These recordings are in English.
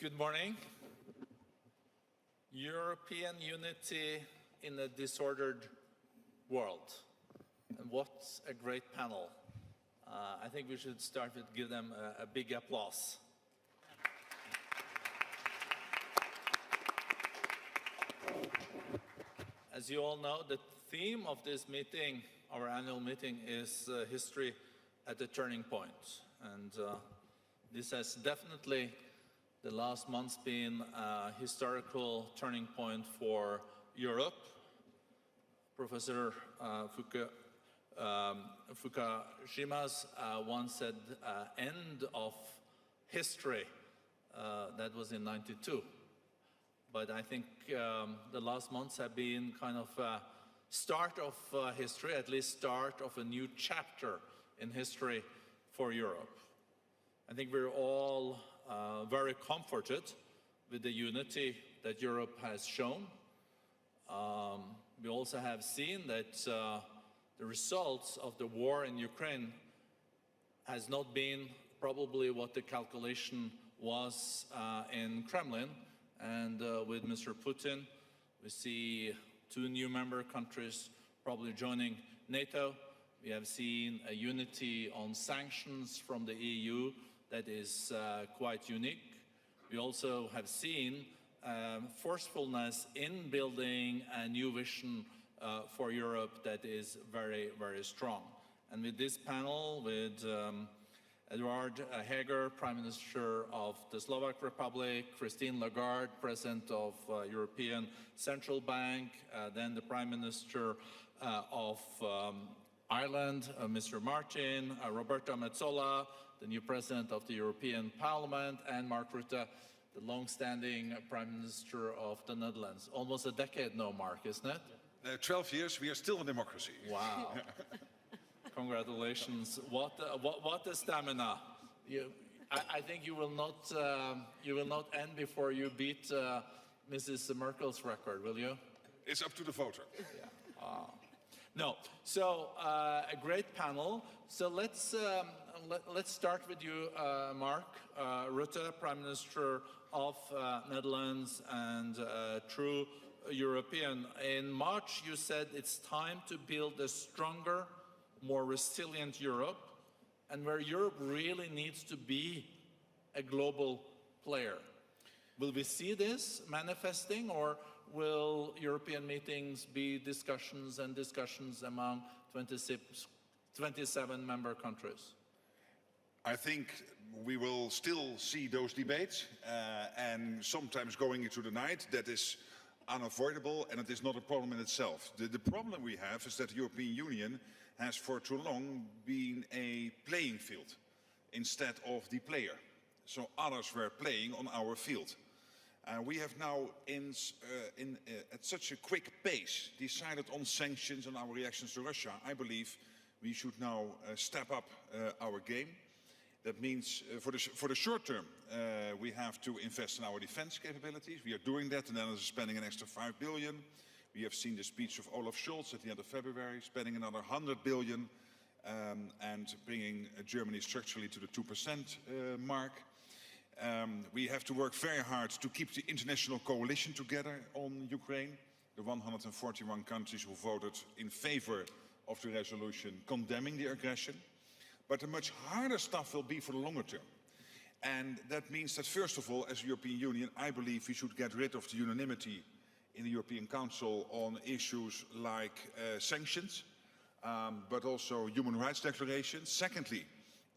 Good morning. European unity in a disordered world. And what a great panel. I think we should start with give them a big applause. As you all know, the theme of this meeting, our annual meeting, is history at a turning point. And this has definitely, the last months, been a historical turning point for Europe. Professor Fukushima once said, end of history. That was in '92. But I think the last months have been kind of a start of history, at least start of a new chapter in history for Europe. I think we're all very comforted with the unity that Europe has shown. We also have seen that the results of the war in Ukraine has not been probably what the calculation was in Kremlin. And with Mr. Putin, we see 2 new member countries probably joining NATO. We have seen a unity on sanctions from the EU that is quite unique. We also have seen forcefulness in building a new vision for Europe that is very, very strong. And with this panel, with Eduard, Heger, Prime Minister of the Slovak Republic, Christine Lagarde, President of European Central Bank, then the Prime Minister of Ireland, Mr. Martin, Roberta Metsola, the new President of the European Parliament, and Mark Rutte, the long-standing Prime Minister of the Netherlands. Almost a decade now, Mark, isn't it? 12 years, we are still a democracy. Wow. Congratulations. What a stamina. I think you will not end before you beat Mrs. Merkel's record, will you? It's up to the voter. Yeah. No. So a great panel. So let's start with you, Mark Rutte, Prime Minister of Netherlands and true European. In March, you said it's time to build a stronger, more resilient Europe, and where Europe really needs to be a global player. Will we see this manifesting, or will European meetings be discussions and discussions among 27 member countries? I think we will still see those debates, and sometimes going into the night. That is unavoidable, and it is not a problem in itself. The problem we have is that the European Union has for too long been a playing field instead of the player. So others were playing on our field. We have now, at such a quick pace, decided on sanctions and our reactions to Russia. I believe we should now step up our game. That means for the short term, we have to invest in our defense capabilities. We are doing that, and then is spending an extra 5 billion. We have seen the speech of Olaf Scholz at the end of February, spending another 100 billion and bringing Germany structurally to the 2% mark. We have to work very hard to keep the international coalition together on Ukraine. The 141 countries who voted in favor of the resolution condemning the aggression. But the much harder stuff will be for the longer term. And that means that, first of all, as a European Union, I believe we should get rid of the unanimity in the European Council on issues like sanctions, but also human rights declarations. Secondly,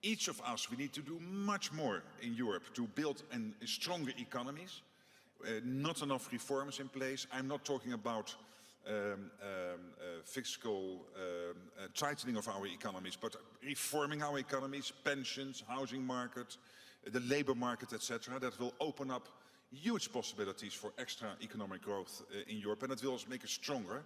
each of us, we need to do much more in Europe to build stronger economies. Not enough reforms in place. I'm not talking about fiscal tightening of our economies, but reforming our economies, pensions, housing market, the labor market, etc. That will open up huge possibilities for extra economic growth in Europe, and it will also make us stronger.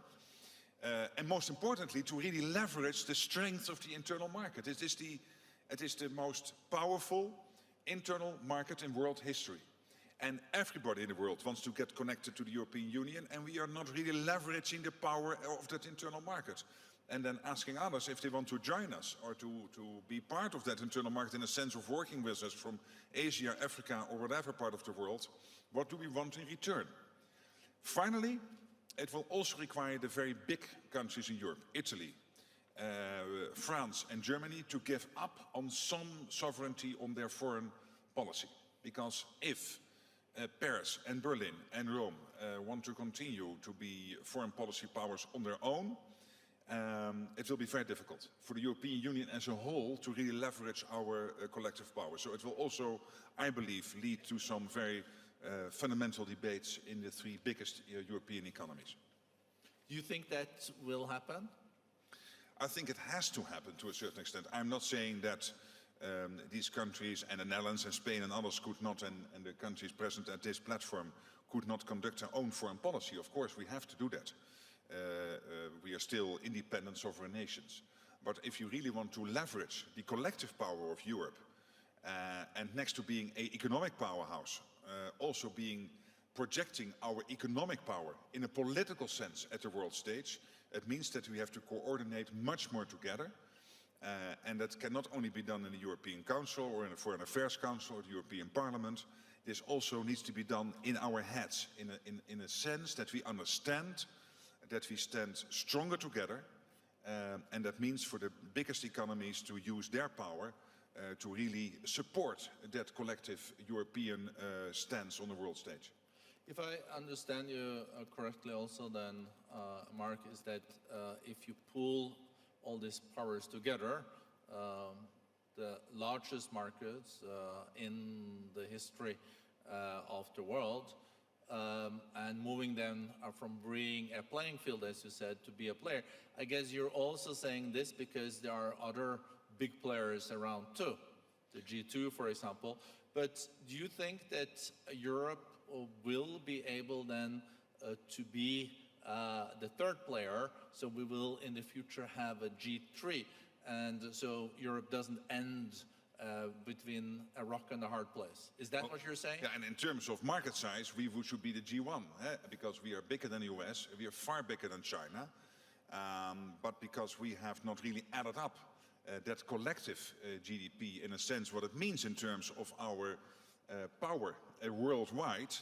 And most importantly, to really leverage the strength of the internal market. It is the most powerful internal market in world history. And everybody in the world wants to get connected to the European Union, and we are not really leveraging the power of that internal market. and then asking others if they want to join us or to be part of that internal market in a sense of working with us from Asia, Africa, or whatever part of the world, what do we want in return? Finally, it will also require the very big countries in Europe, Italy, France and Germany, to give up on some sovereignty on their foreign policy. Because if Paris and Berlin and Rome want to continue to be foreign policy powers on their own, it will be very difficult for the European Union as a whole to really leverage our collective power. So it will also, I believe, lead to some very fundamental debates in the three biggest European economies. Do you think that will happen? I think it has to happen to a certain extent. I'm not saying that these countries and the Netherlands and Spain and others could not, and the countries present at this platform, could not conduct their own foreign policy. Of course, we have to do that. We are still independent sovereign nations. But if you really want to leverage the collective power of Europe, and next to being an economic powerhouse, also projecting our economic power in a political sense at the world stage, it means that we have to coordinate much more together. And that cannot only be done in the European Council or in the Foreign Affairs Council or the European Parliament. This also needs to be done in our heads, in a sense that we understand that we stand stronger together, and that means for the biggest economies to use their power to really support that collective European stance on the world stage. If I understand you correctly also, then, Mark, is that if you pull all these powers together, the largest markets in the history of the world, and moving them from being a playing field, as you said, to be a player. I guess you're also saying this because there are other big players around too, the G2, for example. But do you think that Europe will be able then to be the third player, so we will in the future have a G3, and so Europe doesn't end between a rock and a hard place? Is that what you're saying? Yeah, and in terms of market size, we should be the G1, because we are bigger than the US, we are far bigger than China, but because we have not really added up that collective GDP, in a sense, what it means in terms of our power worldwide,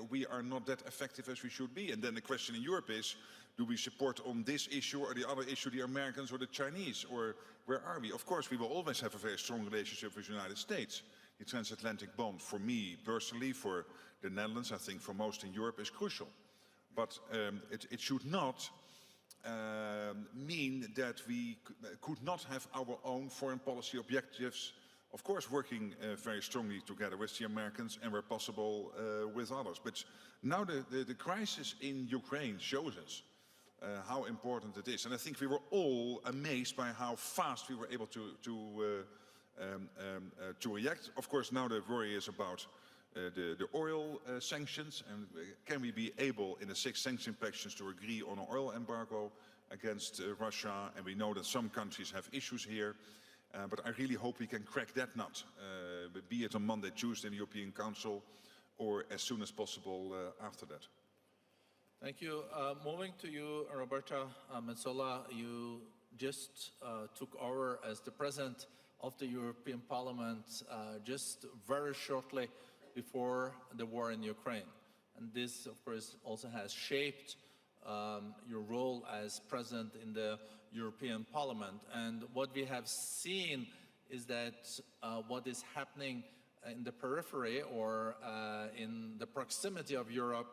we are not that effective as we should be. And then the question in Europe is, do we support on this issue or the other issue the Americans or the Chinese, or where are we? Of course, we will always have a very strong relationship with the United States. The transatlantic bond, for me personally, for the Netherlands, I think for most in Europe, is crucial. But it should not mean that we could not have our own foreign policy objectives, of course working very strongly together with the Americans and where possible with others. But now the crisis in Ukraine shows us how important it is. And I think we were all amazed by how fast we were able to react. Of course, now the worry is about the oil sanctions, and can we be able in the 6 sanction packages to agree on an oil embargo against Russia? And we know that some countries have issues here. But I really hope we can crack that nut, be it on Monday, Tuesday in the European Council, or as soon as possible after that. Thank you. Moving to you, Roberta Metsola, you just took over as the President of the European Parliament just very shortly before the war in Ukraine. And this, of course, also has shaped your role as President in the European Parliament. And what we have seen is that what is happening in the periphery or in the proximity of Europe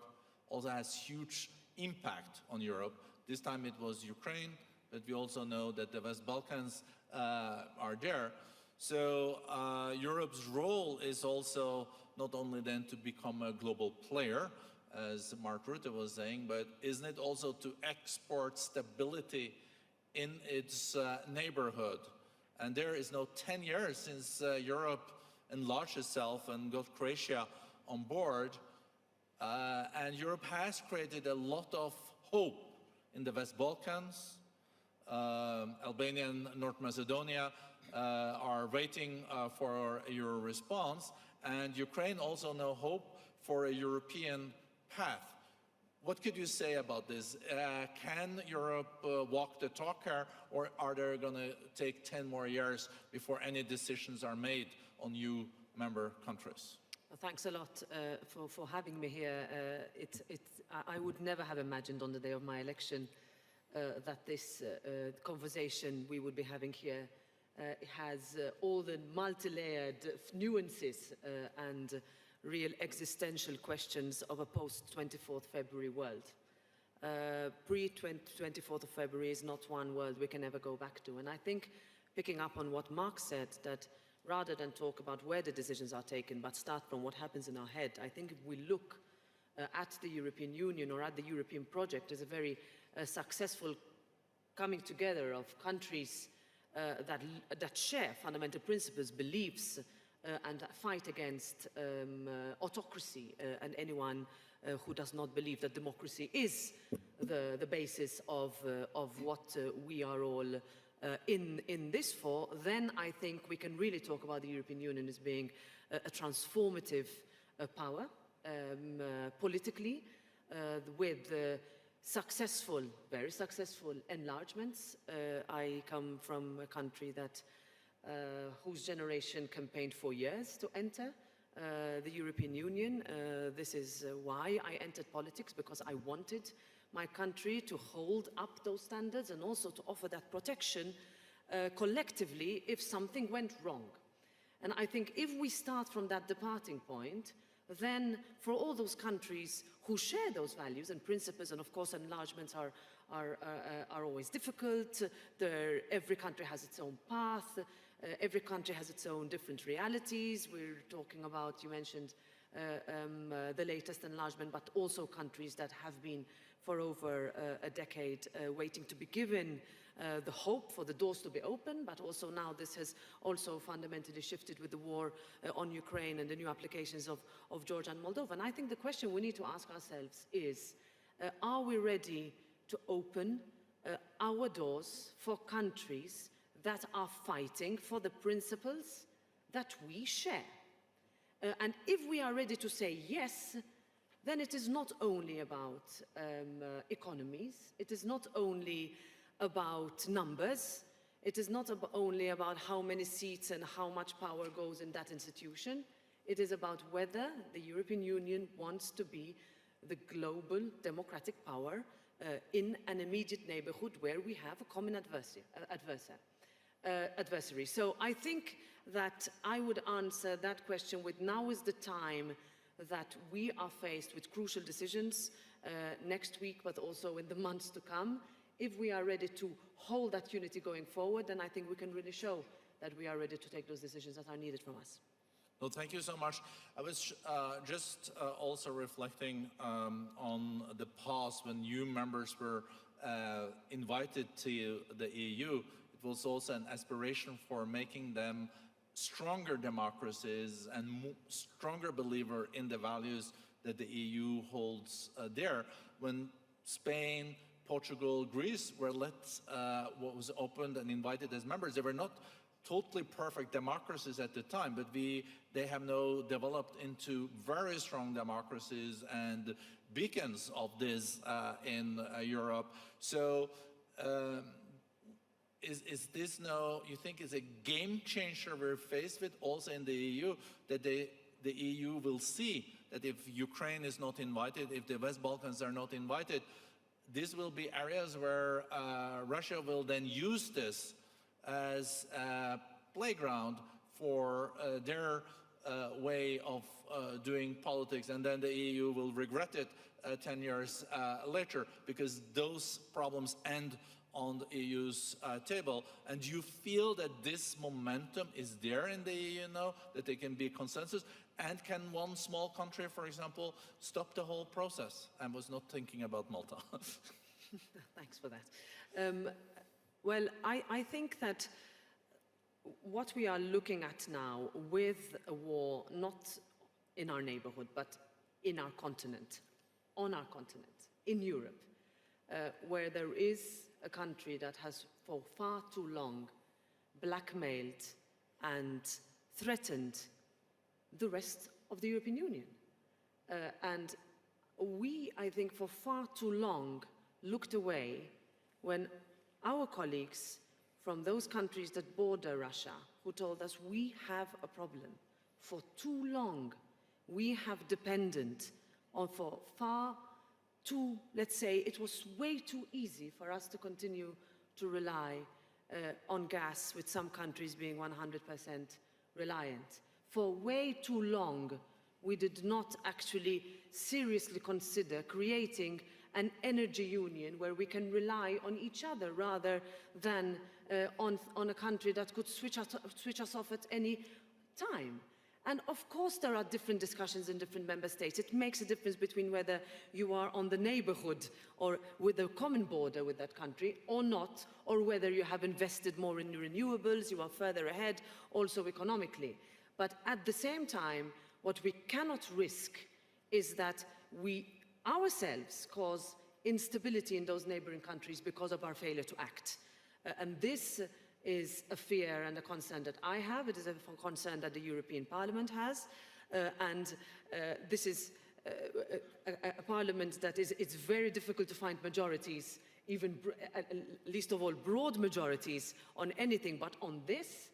also has huge impact on Europe. This time it was Ukraine, but we also know that the West Balkans are there. So Europe's role is also not only then to become a global player, as Mark Rutte was saying, but isn't it also to export stability in its neighborhood? And there is now 10 years since Europe enlarged itself and got Croatia on board. And Europe has created a lot of hope in the West Balkans. Albania and North Macedonia are waiting for your response. And Ukraine also now hope for a European path. what could you say about this? Can Europe walk the talk here, or are there going to take 10 more years before any decisions are made on new member countries? Well, thanks a lot for having me here. I would never have imagined on the day of my election that this conversation we would be having here has all the multi-layered nuances and real existential questions of a post-24th February world. Pre-24th of February is not one world we can ever go back to. And I think, picking up on what Mark said, that rather than talk about where the decisions are taken, but start from what happens in our head, I think if we look at the European Union or at the European project as a very successful coming together of countries that share fundamental principles, beliefs, and fight against autocracy and anyone who does not believe that democracy is the basis of what we are all in this for, then I think we can really talk about the European Union as being a transformative power politically, with successful, very successful enlargements. I come from a country that whose generation campaigned for years to enter the European Union. This is why I entered politics, because I wanted my country to hold up those standards and also to offer that protection collectively if something went wrong. And I think if we start from that departing point, then for all those countries who share those values and principles, and of course enlargements are always difficult, every country has its own path, every country has its own different realities. We're talking about, you mentioned the latest enlargement, but also countries that have been for over a decade waiting to be given the hope for the doors to be open, but also now this has also fundamentally shifted with the war on Ukraine and the new applications of Georgia and Moldova. And I think the question we need to ask ourselves is, are we ready to open our doors for countries that are fighting for the principles that we share? And if we are ready to say yes, then it is not only about economies, it is not only about numbers, it is not only about how many seats and how much power goes in that institution, it is about whether the European Union wants to be the global democratic power in an immediate neighborhood where we have a common adversary. So I think that I would answer that question with now is the time that we are faced with crucial decisions next week, but also in the months to come. If we are ready to hold that unity going forward, then I think we can really show that we are ready to take those decisions that are needed from us. Well, thank you so much. I was just also reflecting on the past when new members were invited to the EU. It was also an aspiration for making them stronger democracies and stronger believer in the values that the EU holds dear. When Spain, Portugal, Greece were what was opened and invited as members, they were not totally perfect democracies at the time, but they have now developed into very strong democracies and beacons of this in Europe. So is this now, you think, is a game changer we're faced with also in the EU, that the EU will see that if Ukraine is not invited, if the West Balkans are not invited, these will be areas where Russia will then use this as a playground for their way of doing politics, and then the EU will regret it 10 years later, because those problems end on the EU's table. And do you feel that this momentum is there in the EU now, that there can be consensus? And can one small country, for example, stop the whole process? I was not thinking about Malta. Thanks for that. Well, I think that what we are looking at now with a war, not in our neighborhood, but in our continent, on our continent, in Europe, where there is a country that has for far too long blackmailed and threatened the rest of the European Union. And we, I think, for far too long looked away when our colleagues from those countries that border Russia, who told us we have a problem. For too long, we have depended on for far too, let's say, it was way too easy for us to continue to rely on gas, with some countries being 100% reliant. For way too long, we did not actually seriously consider creating an energy union where we can rely on each other rather than on a country that could switch us off at any time. And of course there are different discussions in different member states. It makes a difference between whether you are on the neighborhood or with a common border with that country or not, or whether you have invested more in renewables, you are further ahead, also economically. But at the same time, what we cannot risk is that we ourselves cause instability in those neighboring countries because of our failure to act. And this is a fear and a concern that I have. It is a concern that the European Parliament has. This is a parliament that it's very difficult to find majorities, even least of all broad majorities on anything, but on this,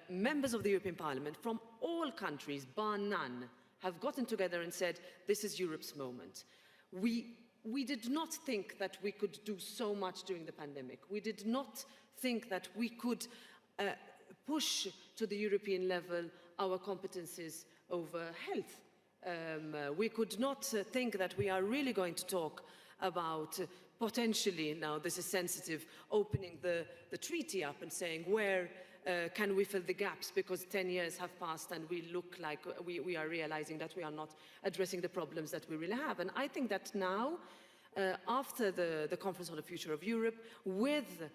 members of the European Parliament from all countries, bar none, have gotten together and said, this is Europe's moment. We did not think that we could do so much during the pandemic. We did not think that we could push to the European level our competencies over health. We could not think that we are really going to talk about potentially, now this is sensitive, opening the treaty up and saying where can we fill the gaps, because 10 years have passed and we look like we are realizing that we are not addressing the problems that we really have. And I think that now, after the Conference on the Future of Europe, with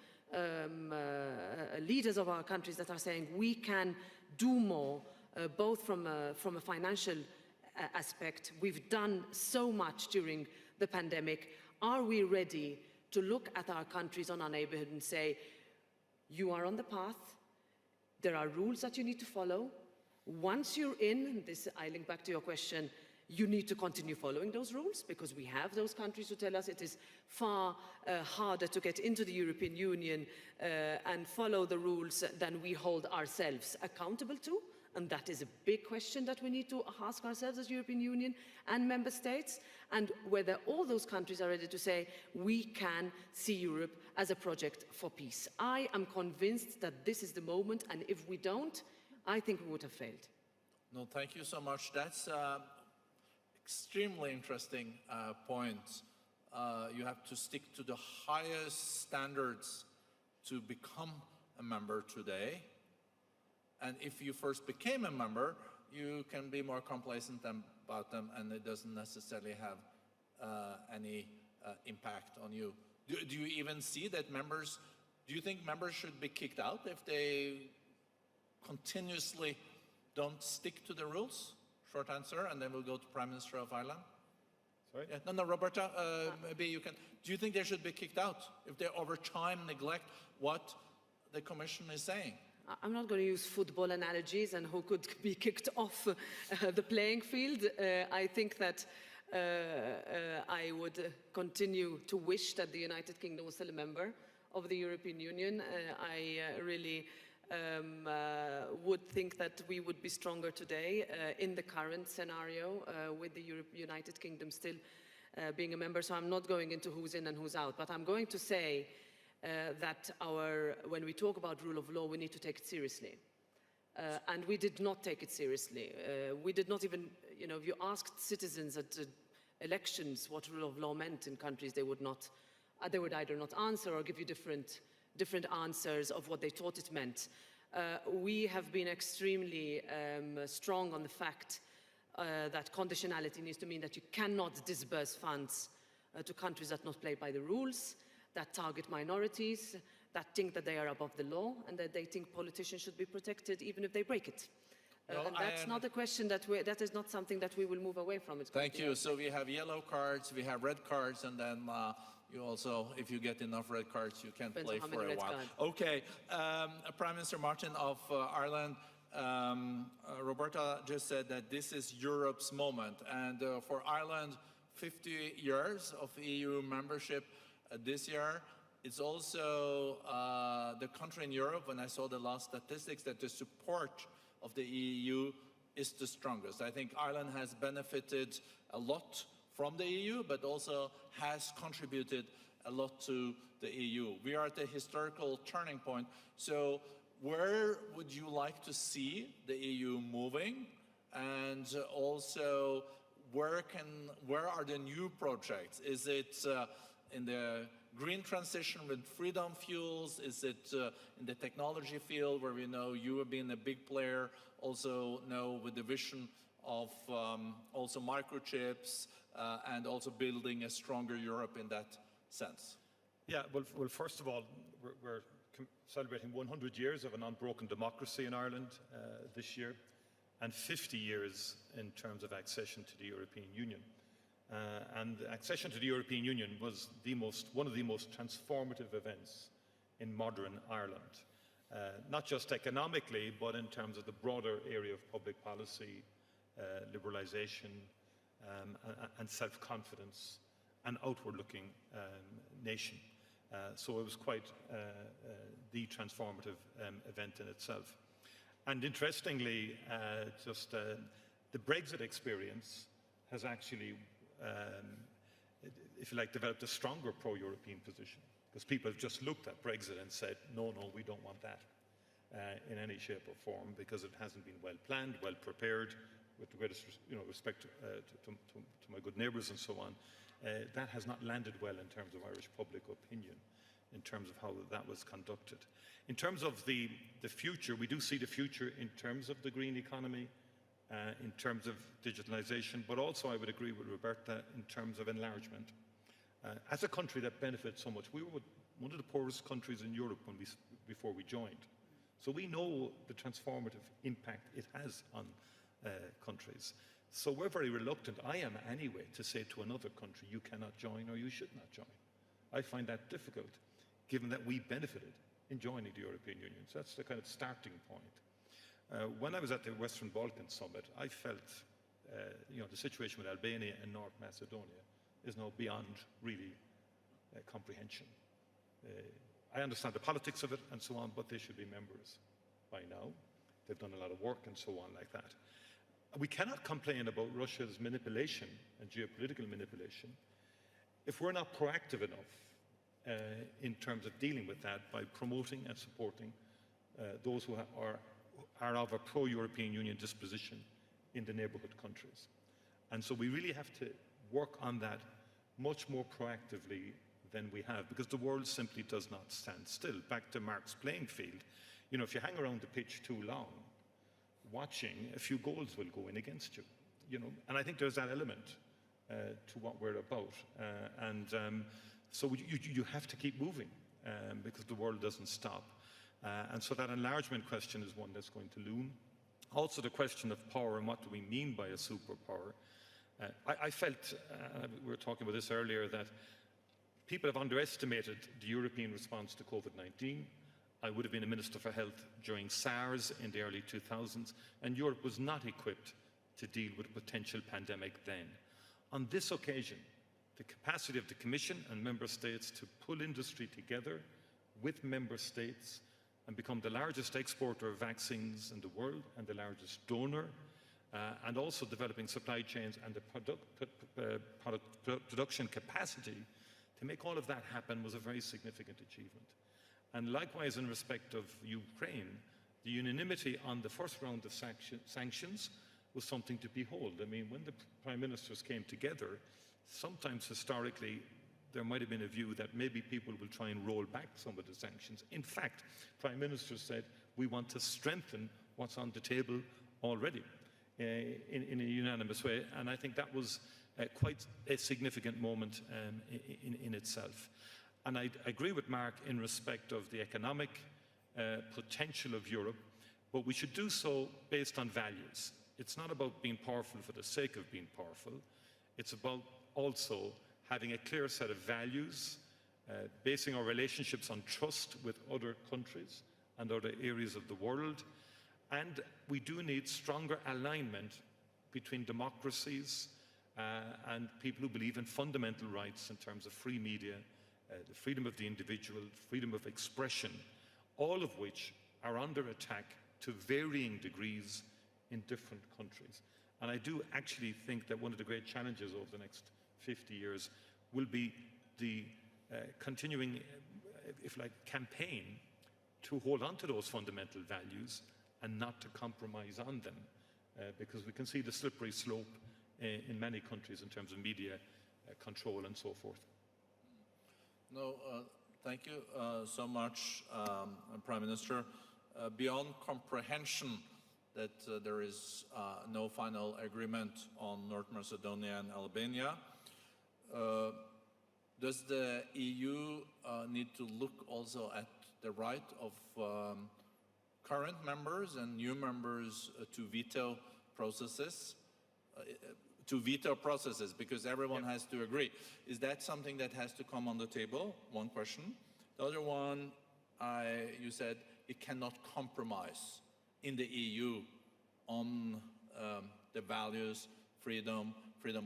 leaders of our countries that are saying we can do more, both from a financial aspect, we've done so much during the pandemic, are we ready to look at our countries on our neighborhood and say, you are on the path, there are rules that you need to follow. Once you're in, this I link back to your question, you need to continue following those rules, because we have those countries who tell us it is far harder to get into the European Union and follow the rules than we hold ourselves accountable to. And that is a big question that we need to ask ourselves as European Union and member states, and whether all those countries are ready to say, we can see Europe as a project for peace. I am convinced that this is the moment, and if we don't, I think we would have failed. No, thank you so much. That's extremely interesting point. You have to stick to the highest standards to become a member today. And if you first became a member, you can be more complacent about them, and it doesn't necessarily have any impact on you. Do you even see that members, do you think members should be kicked out if they continuously don't stick to the rules? Short answer, and then we'll go to Prime Minister of Ireland. Sorry? Yeah, no, Roberta, maybe you can. Do you think they should be kicked out if they over time neglect what the Commission is saying? I'm not going to use football analogies and who could be kicked off the playing field. I think that I would continue to wish that the United Kingdom was still a member of the European Union. I really would think that we would be stronger today in the current scenario with the United Kingdom still being a member. So I'm not going into who's in and who's out, but I'm going to say that when we talk about rule of law, we need to take it seriously. And we did not take it seriously. We did not even, if you asked citizens at elections what rule of law meant in countries, they would either not answer or give you different answers of what they thought it meant. We have been extremely strong on the fact that conditionality needs to mean that you cannot disburse funds to countries that not play by the rules, that target minorities, that think that they are above the law, and that they think politicians should be protected even if they break it. No, and that's not a question that is not something that we will move away from. Thank you. So we have yellow cards, we have red cards, and then you also, if you get enough red cards, you can play for a while. Okay, Prime Minister Martin of Ireland, Roberta just said that this is Europe's moment, and for Ireland, 50 years of EU membership this year. It's also the country in Europe, when I saw the last statistics, that the support of the EU is the strongest. I think Ireland has benefited a lot from the EU, but also has contributed a lot to the EU. We are at a historical turning point. So where would you like to see the EU moving? And also, where are the new projects? Is it in the green transition with freedom fuels? Is it in the technology field, where we know you have been a big player, also know with the vision of also microchips and also building a stronger Europe in that sense? Yeah, well first of all, we're celebrating 100 years of an unbroken democracy in Ireland this year, and 50 years in terms of accession to the European Union. And accession to the European Union was one of the most transformative events in modern Ireland, not just economically, but in terms of the broader area of public policy, liberalisation, and self-confidence, and outward-looking nation. So it was quite the transformative event in itself. And interestingly, the Brexit experience has actually, if you like, developed a stronger pro-European position, because people have just looked at Brexit and said, no, we don't want that in any shape or form, because it hasn't been well planned, well prepared, with the greatest respect to my good neighbours and so on. That has not landed well in terms of Irish public opinion, in terms of how that was conducted. In terms of the future, we do see the future in terms of the green economy, in terms of digitalisation, but also I would agree with Roberta in terms of enlargement. As a country that benefits so much, we were one of the poorest countries in Europe before we joined. So we know the transformative impact it has on countries. So we're very reluctant, I am anyway, to say to another country, you cannot join or you should not join. I find that difficult, given that we benefited in joining the European Union. So that's the kind of starting point. When I was at the Western Balkan Summit, I felt the situation with Albania and North Macedonia is now beyond really comprehension. I understand the politics of it and so on, but they should be members by now. They've done a lot of work and so on like that. We cannot complain about Russia's manipulation and geopolitical manipulation if we're not proactive enough in terms of dealing with that by promoting and supporting those who are of a pro-European Union disposition in the neighbourhood countries. And so we really have to work on that much more proactively than we have, because the world simply does not stand still. Back to Mark's playing field, if you hang around the pitch too long, watching, a few goals will go in against you, and I think there's that element to what we're about. So you have to keep moving because the world doesn't stop. And so that enlargement question is one that's going to loom. Also the question of power and what do we mean by a superpower. I felt, we were talking about this earlier, that people have underestimated the European response to COVID-19. I would have been a Minister for Health during SARS in the early 2000s, and Europe was not equipped to deal with a potential pandemic then. On this occasion, the capacity of the Commission and Member States to pull industry together with Member States and become the largest exporter of vaccines in the world and the largest donor, and also developing supply chains and the production capacity to make all of that happen was a very significant achievement. And likewise, in respect of Ukraine, the unanimity on the first round of sanctions was something to behold. I mean, when the prime ministers came together, sometimes historically, there might have been a view that maybe people will try and roll back some of the sanctions. In fact, prime ministers said, we want to strengthen what's on the table already in a unanimous way. And I think that was quite a significant moment in itself. And I agree with Mark in respect of the economic potential of Europe, but we should do so based on values. It's not about being powerful for the sake of being powerful. It's about also having a clear set of values, basing our relationships on trust with other countries and other areas of the world. And we do need stronger alignment between democracies and people who believe in fundamental rights in terms of free media, the freedom of the individual, freedom of expression, all of which are under attack to varying degrees in different countries. And I do actually think that one of the great challenges over the next 50 years will be the continuing, if like, campaign to hold on to those fundamental values and not to compromise on them, because we can see the slippery slope in many countries in terms of media control and so forth. No, thank you so much, Prime Minister. Beyond comprehension that there is no final agreement on North Macedonia and Albania, does the EU need to look also at the right of current members and new members to veto processes? Because everyone has to agree. Is that something that has to come on the table? One question. The other one, you said it cannot compromise in the EU on the values, freedom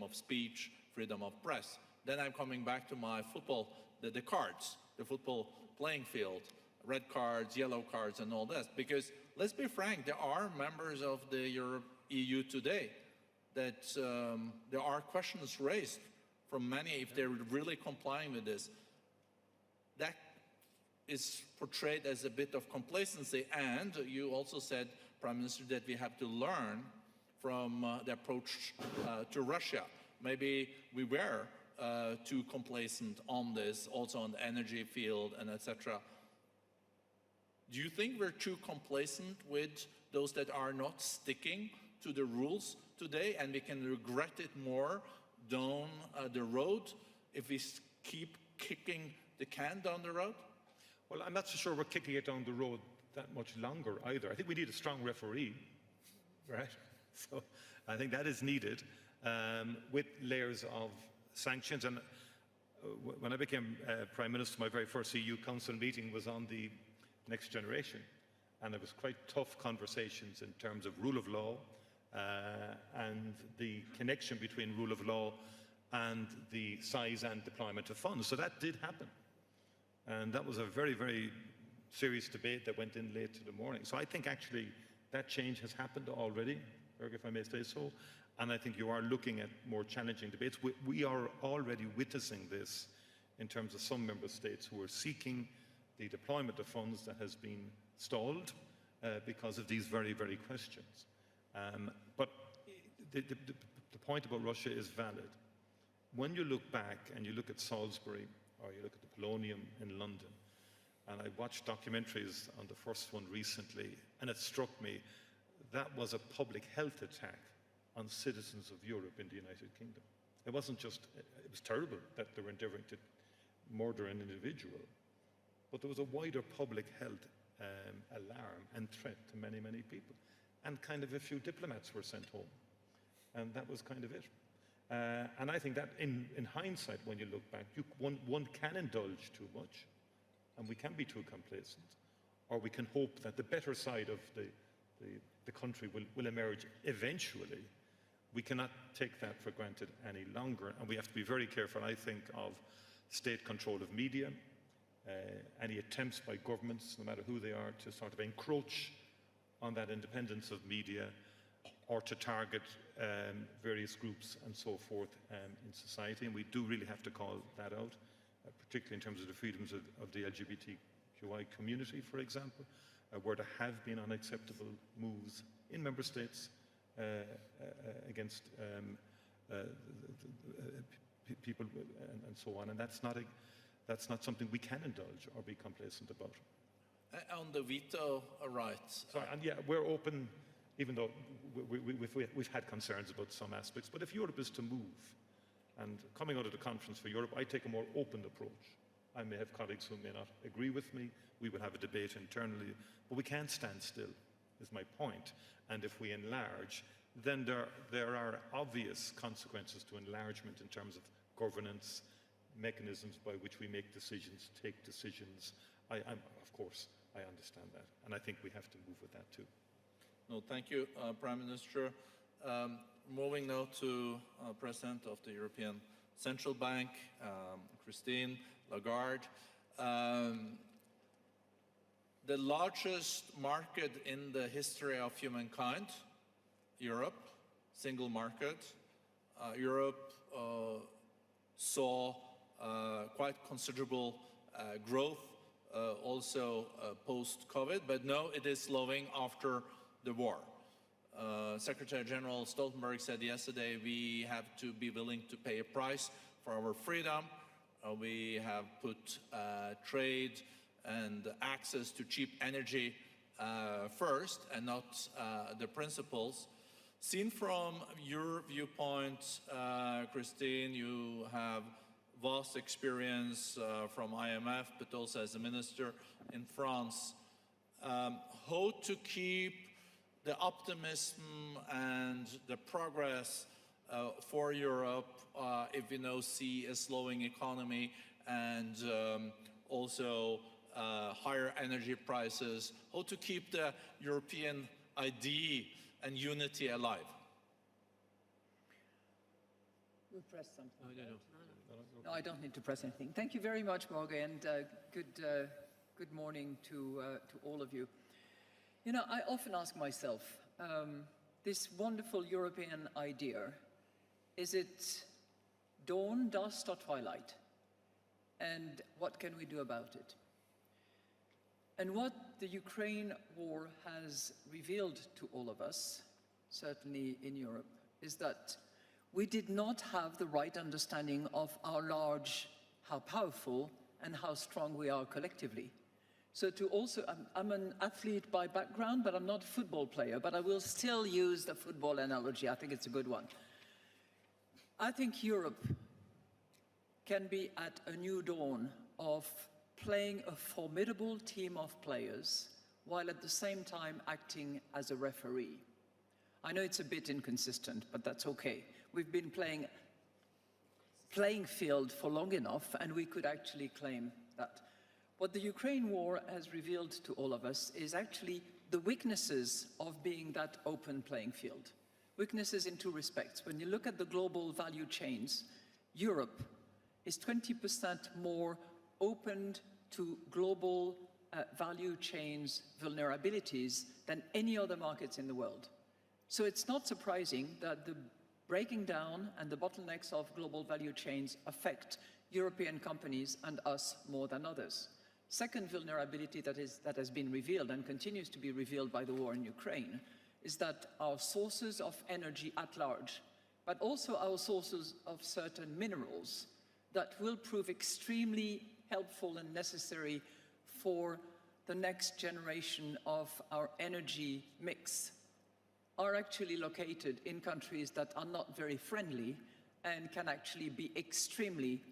of speech, freedom of press. Then I'm coming back to my football, the cards, the football playing field, red cards, yellow cards, and all that. Because let's be frank, there are members of the EU today that there are questions raised from many if they're really complying with this. That is portrayed as a bit of complacency, and you also said, Prime Minister, that we have to learn from the approach to Russia. Maybe we were too complacent on this, also on the energy field and etc. Do you think we're too complacent with those that are not sticking to the rules today, and we can regret it more down the road if we keep kicking the can down the road? Well, I'm not so sure we're kicking it down the road that much longer either. I think we need a strong referee, right? So I think that is needed with layers of sanctions. And when I became Prime Minister, my very first EU Council meeting was on the next generation. And it was quite tough conversations in terms of rule of law and the connection between rule of law and the size and deployment of funds. So that did happen. And that was a very, very serious debate that went in late to the morning. So I think actually that change has happened already, Børge, if I may say so. And I think you are looking at more challenging debates. We are already witnessing this in terms of some member states who are seeking the deployment of funds that has been stalled because of these very, very questions. But the point about Russia is valid. When you look back and you look at Salisbury, or you look at the Polonium in London, and I watched documentaries on the first one recently, and it struck me that was a public health attack on citizens of Europe in the United Kingdom. It wasn't just, it was terrible that they were endeavouring to murder an individual, but there was a wider public health alarm and threat to many, many people. And kind of a few diplomats were sent home. And that was kind of it. And I think that in hindsight, when you look back, one can indulge too much, and we can be too complacent, or we can hope that the better side of the country will emerge eventually. We cannot take that for granted any longer, and we have to be very careful, I think, of state control of media, any attempts by governments, no matter who they are, to sort of encroach on that independence of media, or to target various groups and so forth in society. And we do really have to call that out, particularly in terms of the freedoms of the LGBTQI community, for example, where there have been unacceptable moves in member states against people and so on. And that's not something we can indulge or be complacent about. On the veto rights. So, and yeah, we're open, even though we've had concerns about some aspects. But if Europe is to move, and coming out of the Conference for Europe, I take a more open approach. I may have colleagues who may not agree with me. We will have a debate internally, but we can't stand still, is my point. And if we enlarge, then there are obvious consequences to enlargement in terms of governance, mechanisms by which we make decisions, take decisions. Of course, I understand that, and I think we have to move with that too. No, thank you, Prime Minister. Moving now to President of the European Central Bank, Christine Lagarde. The largest market in the history of humankind, Europe, single market. Europe saw quite considerable growth also post-COVID, but no, it is slowing after the war. Secretary General Stoltenberg said yesterday we have to be willing to pay a price for our freedom. We have put trade and access to cheap energy first and not the principles. Seen from your viewpoint, Christine, you have vast experience from IMF, but also as a minister in France. How to keep the optimism and the progress for Europe if we now see a slowing economy and also higher energy prices, how to keep the European idea and unity alive? We'll press something. No, I don't need to press anything. Thank you very much, Børge, and good morning to all of you. You know, I often ask myself, this wonderful European idea, is it dawn, dusk, or twilight? And what can we do about it? And what the Ukraine war has revealed to all of us, certainly in Europe, is that we did not have the right understanding of how large, how powerful, and how strong we are collectively. So to also, I'm an athlete by background, but I'm not a football player, but I will still use the football analogy. I think it's a good one. I think Europe can be at a new dawn of playing a formidable team of players while at the same time acting as a referee. I know it's a bit inconsistent, but that's okay. We've been playing field for long enough, and we could actually claim that. What the Ukraine war has revealed to all of us is actually the weaknesses of being that open playing field. Weaknesses in two respects. When you look at the global value chains, Europe is 20% more open to global value chains vulnerabilities than any other markets in the world. So it's not surprising that the breaking down and the bottlenecks of global value chains affect European companies and us more than others. Second vulnerability that has been revealed and continues to be revealed by the war in Ukraine is that our sources of energy at large, but also our sources of certain minerals that will prove extremely helpful and necessary for the next generation of our energy mix, are actually located in countries that are not very friendly and can actually be extremely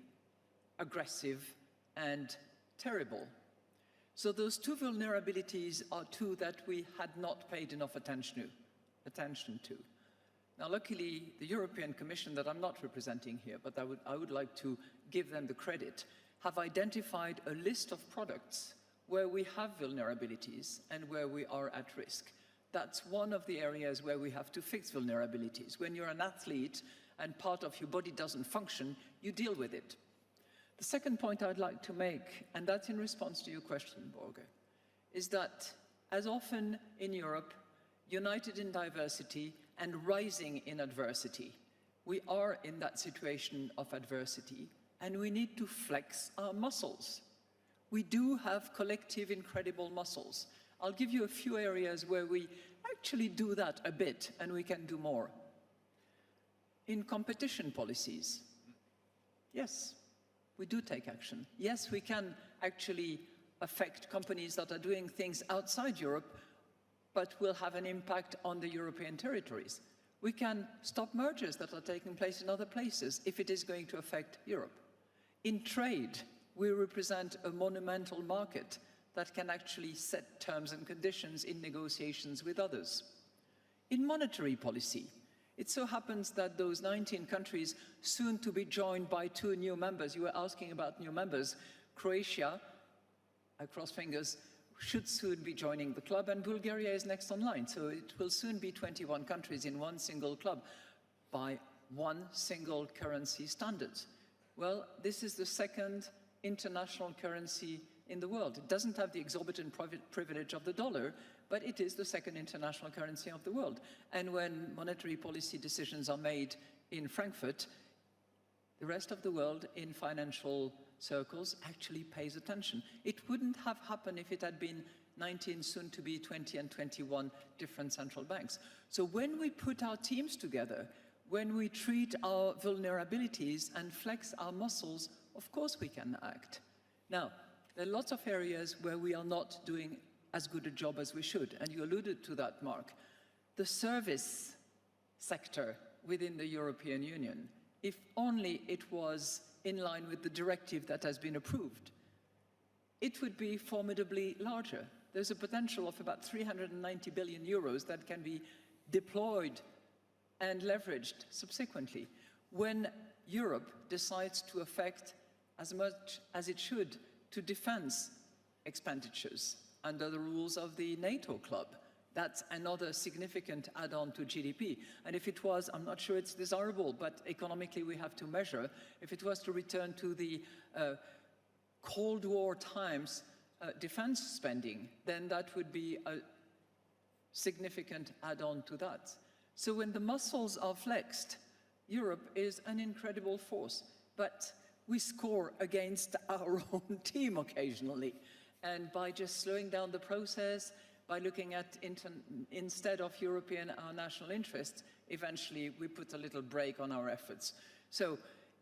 aggressive and terrible. So those two vulnerabilities are two that we had not paid enough attention to. Now, luckily, the European Commission, that I'm not representing here, but I would like to give them the credit, have identified a list of products where we have vulnerabilities and where we are at risk. That's one of the areas where we have to fix vulnerabilities. When you're an athlete and part of your body doesn't function, you deal with it. The second point I'd like to make, and that's in response to your question, Børge, is that as often in Europe, united in diversity and rising in adversity, we are in that situation of adversity, and we need to flex our muscles. We do have collective incredible muscles. I'll give you a few areas where we actually do that a bit, and we can do more. In competition policies, yes, we do take action. Yes, we can actually affect companies that are doing things outside Europe, but will have an impact on the European territories. We can stop mergers that are taking place in other places if it is going to affect Europe. In trade, we represent a monumental market that can actually set terms and conditions in negotiations with others. In monetary policy, it so happens that those 19 countries, soon to be joined by 2 new members, you were asking about new members, Croatia, I cross fingers, should soon be joining the club, and Bulgaria is next online. So it will soon be 21 countries in one single club by one single currency standard. Well, this is the second international currency in the world. It doesn't have the exorbitant privilege of the dollar, but it is the second international currency of the world. And when monetary policy decisions are made in Frankfurt, the rest of the world in financial circles actually pays attention. It wouldn't have happened if it had been 19, soon to be 20 and 21 different central banks. So when we put our teams together, when we treat our vulnerabilities and flex our muscles, of course we can act. Now, there are lots of areas where we are not doing as good a job as we should, and you alluded to that, Mark. The service sector within the European Union, if only it was in line with the directive that has been approved, it would be formidably larger. There's a potential of about 390 billion euros that can be deployed and leveraged subsequently. When Europe decides to affect as much as it should to defense expenditures under the rules of the NATO club, that's another significant add-on to GDP. And if it was, I'm not sure it's desirable, but economically we have to measure, if it was to return to the Cold War times defense spending, then that would be a significant add-on to that. So when the muscles are flexed, Europe is an incredible force, but we score against our own team occasionally. And by just slowing down the process, by looking at, instead of European, our national interests, eventually we put a little brake on our efforts. So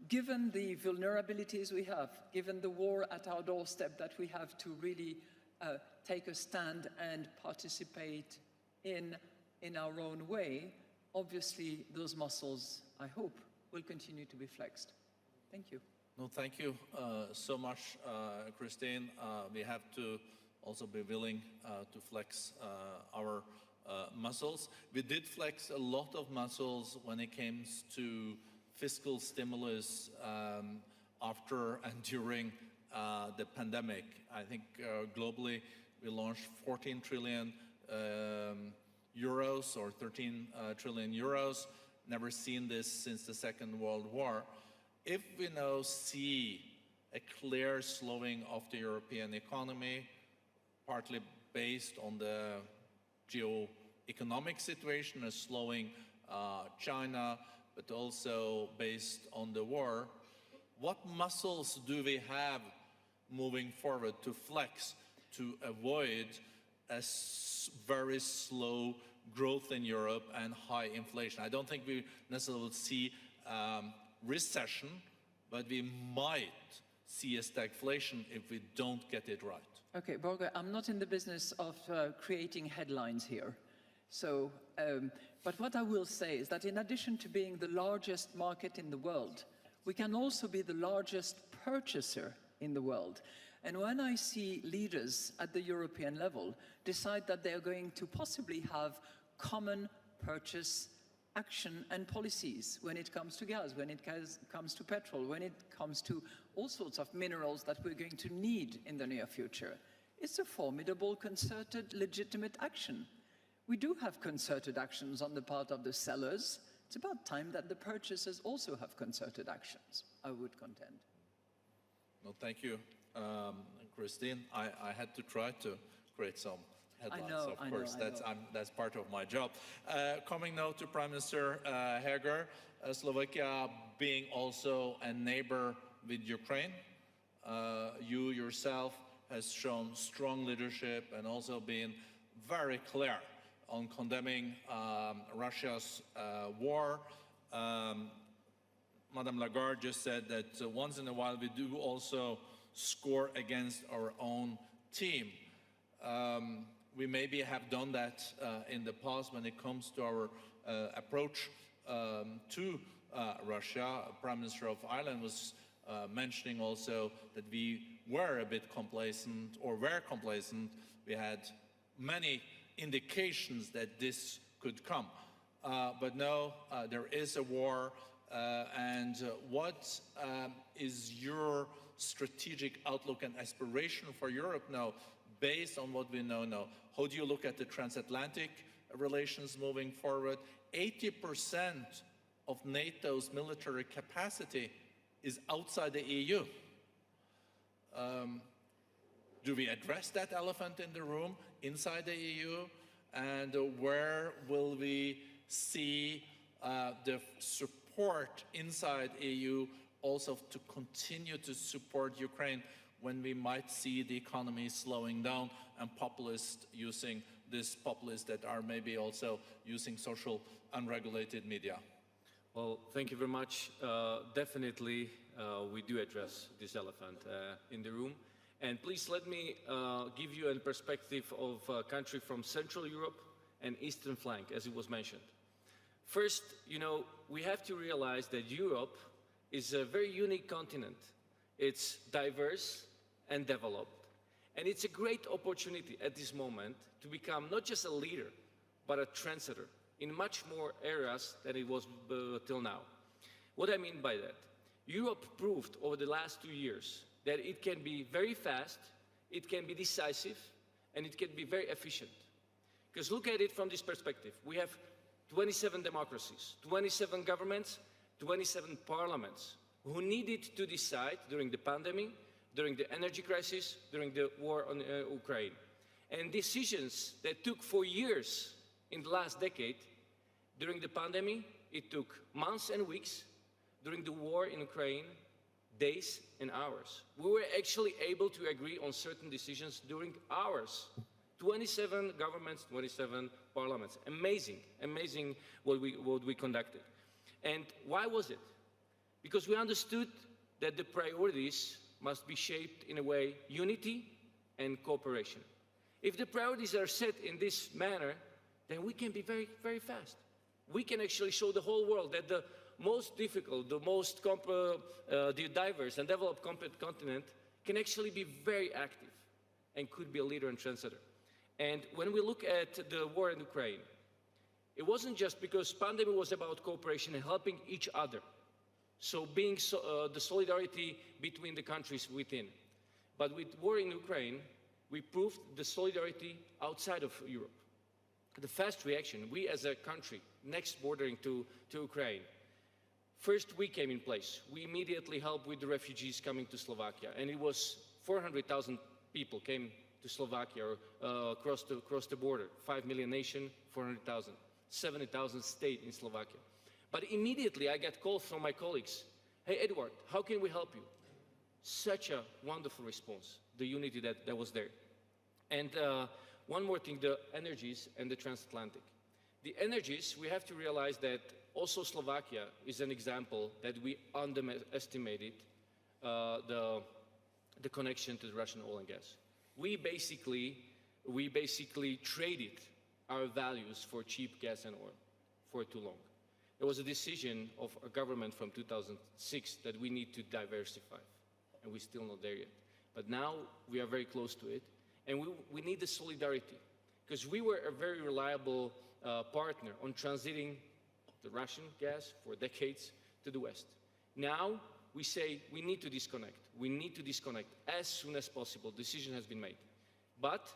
given the vulnerabilities we have, given the war at our doorstep that we have to really take a stand and participate in our own way, obviously those muscles, I hope, will continue to be flexed. Thank you. No, thank you so much, Christine. We have to also be willing to flex our muscles. We did flex a lot of muscles when it comes to fiscal stimulus after and during the pandemic. I think globally we launched 14 trillion euros or 13 trillion euros. Never seen this since the Second World War. If we now see a clear slowing of the European economy, partly based on the geo-economic situation, a slowing China, but also based on the war, what muscles do we have moving forward to flex to avoid a very slow growth in Europe and high inflation? I don't think we necessarily will see recession, but we might see a stagflation if we don't get it right. Okay, Børge, I'm not in the business of creating headlines here. So, but what I will say is that in addition to being the largest market in the world, we can also be the largest purchaser in the world. And when I see leaders at the European level decide that they are going to possibly have common purchase action and policies when it comes to gas, when it comes to petrol, when it comes to all sorts of minerals that we're going to need in the near future, it's a formidable, concerted, legitimate action. We do have concerted actions on the part of the sellers. It's about time that the purchasers also have concerted actions, I would contend. No, thank you, Christine. I had to try to create some headlines, of course. That's part of my job. Coming now to Prime Minister Heger, Slovakia being also a neighbor with Ukraine, you yourself has shown strong leadership and also been very clear on condemning Russia's war. Madame Lagarde just said that once in a while we do also score against our own team. We maybe have done that in the past when it comes to our approach to Russia. Prime Minister of Ireland was mentioning also that we were a bit complacent, or were complacent. We had many indications that this could come. But no, there is a war. And what is your strategic outlook and aspiration for Europe now, based on what we know now. How do you look at the transatlantic relations moving forward? 80% of NATO's military capacity is outside the EU. Do we address that elephant in the room inside the EU? And where will we see the support inside EU also to continue to support Ukraine when we might see the economy slowing down and populists using these populists that are maybe also using social unregulated media? Well, thank you very much. Definitely, we do address this elephant in the room. And please let me give you a perspective of a country from Central Europe and Eastern flank, as it was mentioned. First, you know, we have to realize that Europe is a very unique continent. It's diverse and developed. And it's a great opportunity at this moment to become not just a leader, but a trendsetter in much more areas than it was till now. What I mean by that? Europe proved over the last 2 years that it can be very fast, it can be decisive, and it can be very efficient. Because look at it from this perspective. We have 27 democracies, 27 governments, 27 parliaments who needed to decide during the pandemic, during the energy crisis, during the war on Ukraine. And decisions that took 4 years in the last decade, during the pandemic, it took months and weeks. During the war in Ukraine, days and hours. We were actually able to agree on certain decisions during hours. 27 governments, 27 parliaments. Amazing, amazing what we conducted. And why was it? Because we understood that the priorities must be shaped in a way, unity and cooperation. If the priorities are set in this manner, then we can be very, very fast. We can actually show the whole world that the most difficult, the most the diverse and developed continent can actually be very active and could be a leader and trendsetter. And when we look at the war in Ukraine, it wasn't just because pandemic was about cooperation and helping each other. So being the solidarity between the countries within. But with war in Ukraine, we proved the solidarity outside of Europe. The fast reaction, we as a country, next bordering to Ukraine, first we came in place. We immediately helped with the refugees coming to Slovakia. And it was 400,000 people came to Slovakia across the border. 5 million nation, 400,000. 70,000 stayed in Slovakia. But immediately I got calls from my colleagues. Hey, Eduard, how can we help you? Such a wonderful response, the unity that was there. And one more thing, the energies and the transatlantic. The energies, we have to realize that also Slovakia is an example that we underestimated the connection to the Russian oil and gas. We basically traded our values for cheap gas and oil for too long. There was a decision of a government from 2006 that we need to diversify, and we're still not there yet. But now we are very close to it, and we need the solidarity, because we were a very reliable partner on transiting the Russian gas for decades to the West. Now we say we need to disconnect. We need to disconnect as soon as possible. Decision has been made. But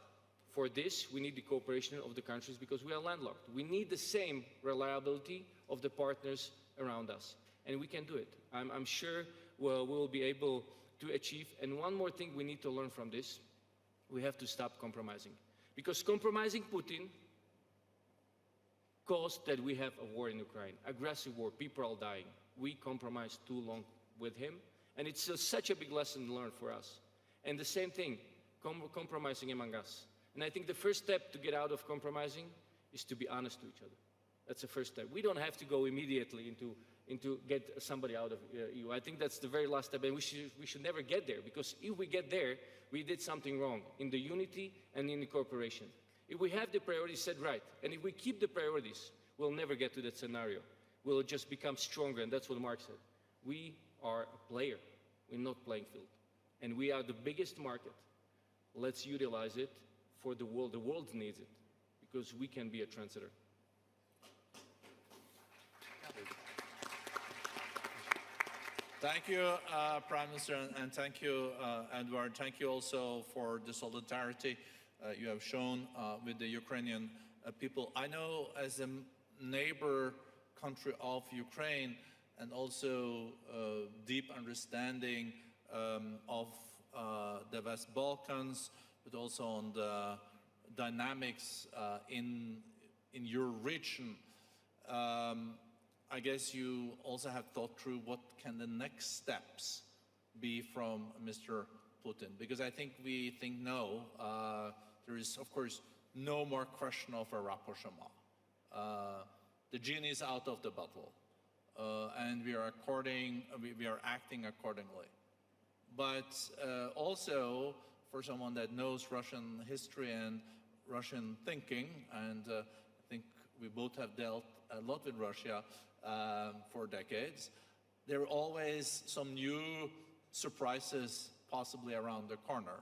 for this, we need the cooperation of the countries because we are landlocked. We need the same reliability of the partners around us. And we can do it. I'm sure we'll be able to achieve. And one more thing we need to learn from this, we have to stop compromising. Because compromising Putin caused that we have a war in Ukraine, aggressive war, people are dying. We compromised too long with him. And it's such a big lesson learned for us. And the same thing, compromising among us. And I think the first step to get out of compromising is to be honest to each other. That's the first step. We don't have to go immediately into get somebody out of EU. I think that's the very last step, and we should never get there, because if we get there, we did something wrong in the unity and in the cooperation. If we have the priorities set right, and if we keep the priorities, we'll never get to that scenario. We'll just become stronger, and that's what Mark said. We are a player. We're not playing field. And we are the biggest market. Let's utilize it for the world. The world needs it, because we can be a trendsetter. Thank you, Prime Minister, and thank you, Eduard. Thank you also for the solidarity you have shown with the Ukrainian people. I know as a neighbor country of Ukraine, and also deep understanding of the West Balkans, but also on the dynamics in your region. I guess you also have thought through what can the next steps be from Mr. Putin, because I think we think no, there is of course no more question of a rapprochement. The genie is out of the bottle, and we are acting accordingly. But also, for someone that knows Russian history and Russian thinking, and I think we both have dealt a lot with Russia for decades, there are always some new surprises possibly around the corner.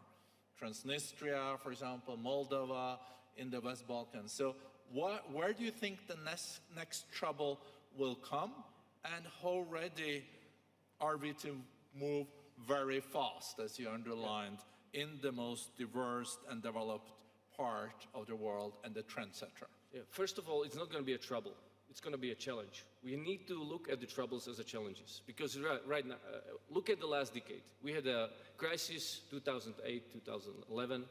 Transnistria, for example, Moldova, in the West Balkans. So where do you think the next trouble will come, and how ready are we to move very fast, as you underlined, in the most diverse and developed part of the world and the trendsetter? Yeah, first of all, it's not going to be a trouble. It's going to be a challenge. We need to look at the troubles as challenges, because right now, look at the last decade. We had a crisis, 2008, 2011,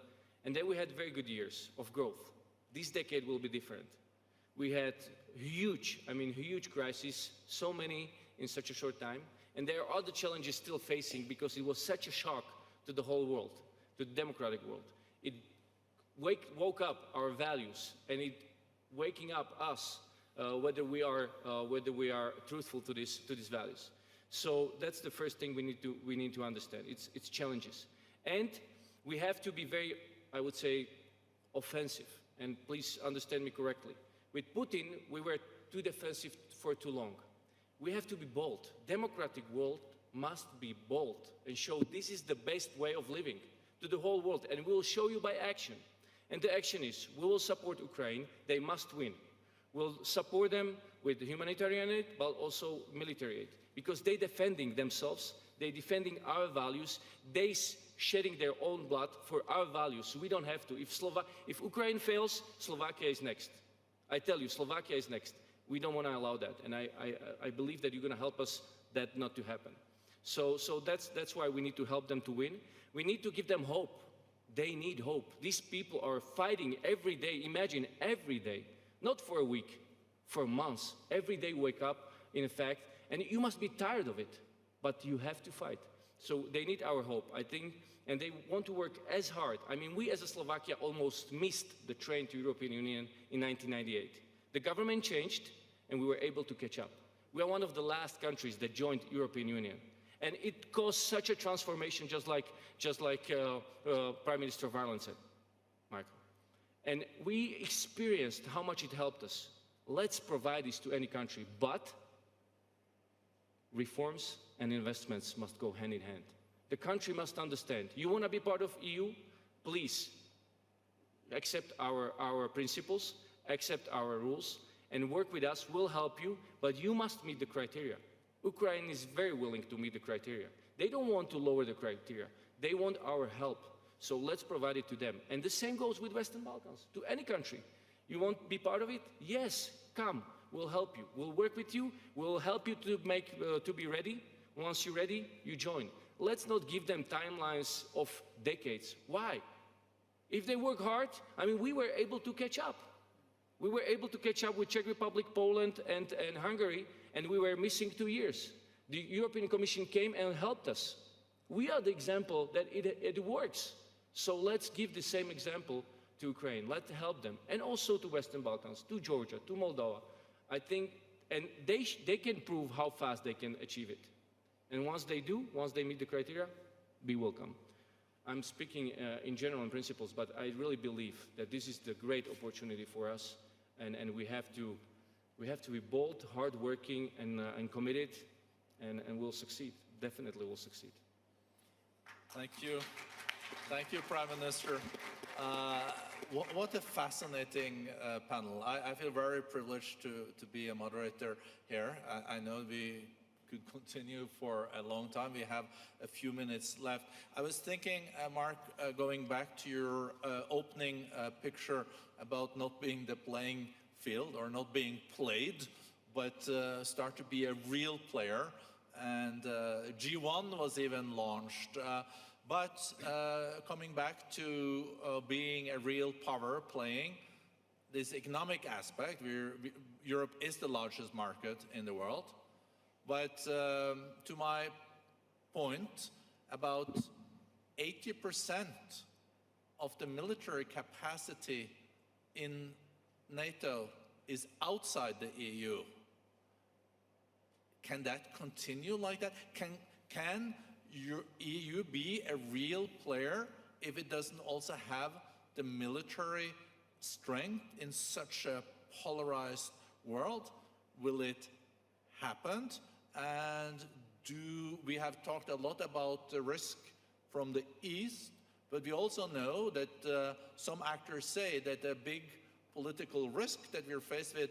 and then we had very good years of growth. This decade will be different. We had huge crises, so many in such a short time, and there are other challenges still facing, because it was such a shock to the whole world, to the democratic world. It woke up our values, and it waking up us, whether we are truthful to these values. So that's the first thing we need to understand. It's challenges, and we have to be very, I would say, offensive. And please understand me correctly. With Putin, we were too defensive for too long. We have to be bold. Democratic world must be bold and show this is the best way of living to the whole world, and we will show you by action. And the action is, we will support Ukraine. They must win. We'll support them with humanitarian aid, but also military aid, because they're defending themselves, they're defending our values, they're shedding their own blood for our values, so we don't have to. If Ukraine fails, Slovakia is next. I tell you, Slovakia is next. We don't want to allow that, and I believe that you're going to help us that not to happen. So that's why we need to help them to win. We need to give them hope. They need hope. These people are fighting every day. Imagine, every day. Not for a week, for months. Every day wake up, in fact, and you must be tired of it, but you have to fight. So they need our hope, I think, and they want to work as hard. I mean, we as a Slovakia almost missed the train to European Union in 1998. The government changed, and we were able to catch up. We are one of the last countries that joined European Union. And it caused such a transformation, just like Prime Minister of Ireland said, Michael. And we experienced how much it helped us. Let's provide this to any country, but reforms and investments must go hand in hand. The country must understand, you want to be part of EU? Please accept our principles, accept our rules, and work with us. We'll help you, but you must meet the criteria. Ukraine is very willing to meet the criteria. They don't want to lower the criteria. They want our help. So let's provide it to them. And the same goes with Western Balkans, to any country. You want to be part of it? Yes, come. We'll help you. We'll work with you. We'll help you to be ready. Once you're ready, you join. Let's not give them timelines of decades. Why? If they work hard, I mean, we were able to catch up. We were able to catch up with Czech Republic, Poland, and Hungary, and we were missing 2 years. The European Commission came and helped us. We are the example that it works. So let's give the same example to Ukraine. Let's help them, and also to Western Balkans, to Georgia, to Moldova. I think, and they can prove how fast they can achieve it. And once they do, once they meet the criteria, be welcome. I'm speaking in general and principles, but I really believe that this is the great opportunity for us, and we have to be bold, hardworking, and committed, and we'll succeed. Definitely we'll succeed. Thank you. Thank you, Prime Minister. What a fascinating panel. I feel very privileged to be a moderator here. I know we could continue for a long time. We have a few minutes left. I was thinking, Mark, going back to your opening picture about not being the playing field or not being played, but start to be a real player. And G1 was even launched. But coming back to being a real power playing, this economic aspect, Europe is the largest market in the world. But to my point, about 80% of the military capacity in NATO is outside the EU. Can that continue like that? Can your EU be a real player if it doesn't also have the military strength in such a polarized world? Will it happen? And we have talked a lot about the risk from the East, but we also know that some actors say that the big political risk that we're faced with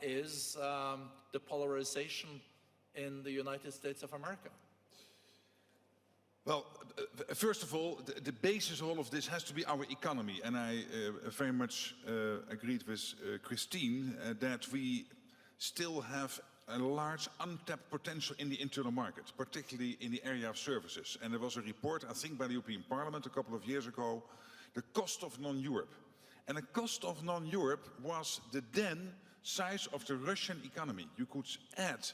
is the polarization in the United States of America. Well, first of all, the basis of all of this has to be our economy. And I very much agreed with Christine that we still have a large untapped potential in the internal market, particularly in the area of services. And there was a report, I think, by the European Parliament a couple of years ago, the cost of non-Europe. And the cost of non-Europe was the then size of the Russian economy. You could add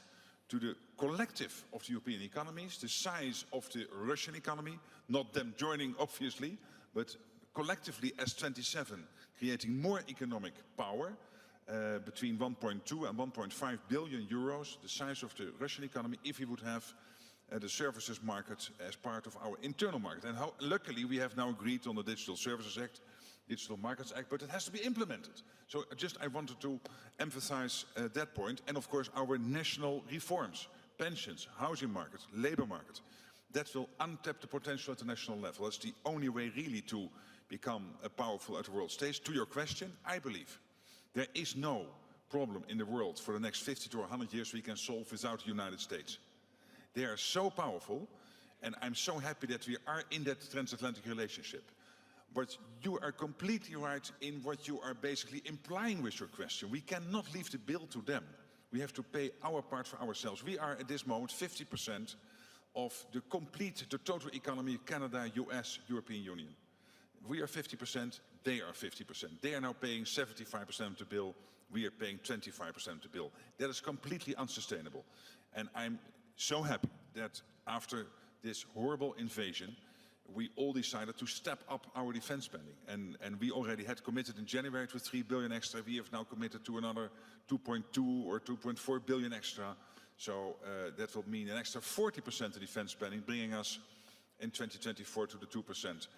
to the collective of the European economies the size of the Russian economy, not them joining obviously, but collectively as 27, creating more economic power, between 1.2 and 1.5 billion euros, the size of the Russian economy, if we would have the services market as part of our internal market. And luckily we have now agreed on the Digital Services Act, Digital Markets Act, but it has to be implemented. So I wanted to emphasize that point. And of course our national reforms, pensions, housing market, labor market, that will untap the potential at the national level. That's the only way really to become powerful at the world stage. To your question, I believe there is no problem in the world for the next 50 to 100 years we can solve without the United States. They are so powerful, and I'm so happy that we are in that transatlantic relationship. But you are completely right in what you are basically implying with your question. We cannot leave the bill to them. We have to pay our part for ourselves. We are at this moment 50% of the total economy of Canada, US, European Union. We are 50%, they are 50%. They are now paying 75% of the bill, we are paying 25% of the bill. That is completely unsustainable. And I'm so happy that after this horrible invasion, we all decided to step up our defense spending. And we already had committed in January to 3 billion extra. We have now committed to another 2.2 or 2.4 billion extra. So that will mean an extra 40% of defense spending, bringing us in 2024 to the 2%.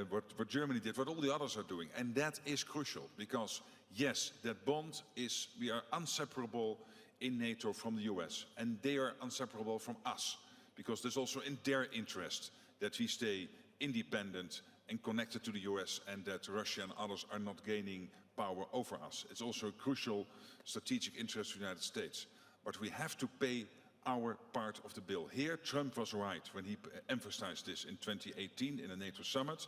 What Germany did, what all the others are doing. And that is crucial because, yes, that bond is, we are inseparable in NATO from the US. And they are inseparable from us because there's also in their interest that we stay independent and connected to the US and that Russia and others are not gaining power over us. It's also a crucial strategic interest of the United States. But we have to pay our part of the bill. Here, Trump was right when he emphasized this in 2018 in the NATO summit.